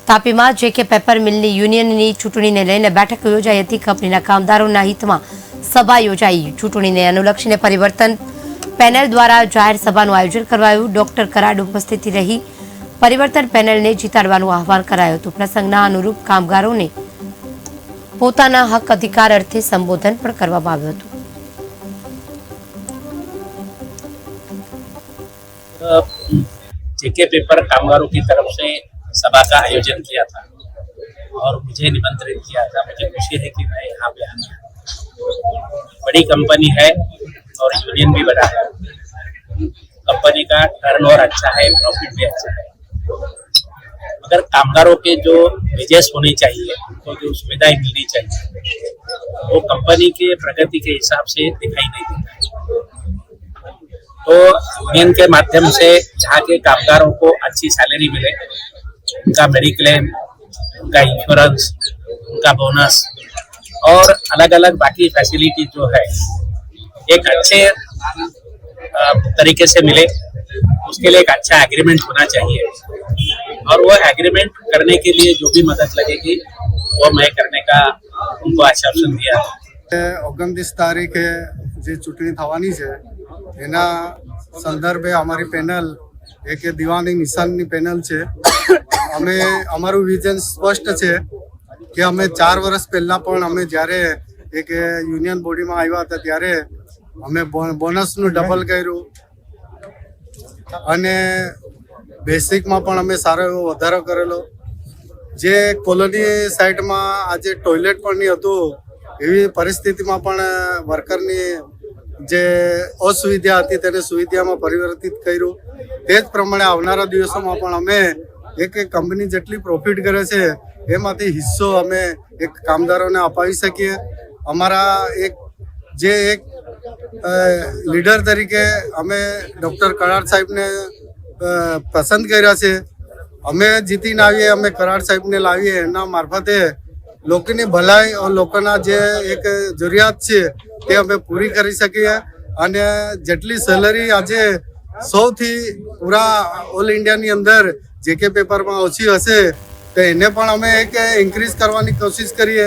તાપીમાં J K paper મિલની યુનિયનની ચૂંટણીને લઈને બેઠક યોજાઈ હતી। કંપનીના કામદારોના હિતમાં સભા યોજાઈ। ચૂંટણીને અનુલક્ષીને પરિવર્તન પેનલ દ્વારા જાહેર સભાનું આયોજન કરાયું। ડોક્ટર કરાડ ઉપસ્થિત રહી પરિવર્તન પેનલને જીતાડવાનું આહવાન કરાયું હતું। પ્રસંગના અનુરૂપ કામગારોને પોતાના હક અધિકાર અર્થે સંબોધન પણ કરવામાં આવ્યું હતું। जेके पेपर कामगारों की तरफ से सभा का आयोजन किया था और मुझे निमंत्रित किया था। मुझे खुशी है कि मैं यहाँ पे आया। बड़ी कंपनी है और यूनियन भी बड़ा है। कंपनी का टर्नओवर अच्छा है, प्रॉफिट भी अच्छा है, मगर कामगारों के जो वेजेस होने चाहिए, उनको जो सुविधाएं मिलनी चाहिए, वो कंपनी के प्रगति के हिसाब से दिखाई नहीं देता है। तो यूनियन के माध्यम से यहाँ के कामगारों को अच्छी सैलरी मिले, उनका मेडिक्लेम, उनका इंश्योरेंस, उनका बोनस और अलग अलग बाकी फैसिलिटी जो है एक अच्छे तरीके से मिले, उसके लिए एक अच्छा एग्रीमेंट होना चाहिए। और वो एग्रीमेंट करने के लिए जो भी मदद लगेगी वो मैं करने का उनको आश्वासन दिया। 29 તારીખે જે ચૂંટણી થવાની છે એના સંદર્ભે અમારી પેનલ એક દીવાની નિશાનની પેનલ છે। અમે અમારું વિઝન સ્પષ્ટ છે કે અમે 4 વર્ષ પહેલાં પણ અમે જ્યારે એક યુનિયન બોડીમાં આવ્યા હતા ત્યારે અમે બોનસનું ડબલ કર્યું અને બેસિકમાં પણ અમે સારો એવો વધારો કરેલો। જે કોલોની સાઇડમાં આજે ટોયલેટ પણ નહીં હતું એવી પરિસ્થિતિમાં પણ વર્કરની જે અસુવિધા હતી તેને સુવિધામાં પરિવર્તિત કર્યું। તે જ પ્રમાણે આવનારા દિવસોમાં પણ અમે એક કંપની જેટલી પ્રોફિટ કરે છે એમાંથી હિસ્સો અમે એક કામદારોને અપાવી શકીએ। અમારા એક લીડર તરીકે અમે ડૉક્ટર કરાડ સાહેબને પસંદ કર્યા છે। અમે જીતીને આવીએ, અમે કરાડ સાહેબને લાવીએ, એના મારફતે લોકોની ભલાઈ અને લોકોના જે એક જરૂરિયાત છે તે અમે પૂરી કરી શકીએ। અને જેટલી સેલરી આજે સૌથી પૂરા ઓલ ઇન્ડિયાની અંદર જેકે પેપરમાં ઓછી હશે તો એને પણ અમે એક ઇન્ક્રીઝ કરવાની કોશિશ કરીએ।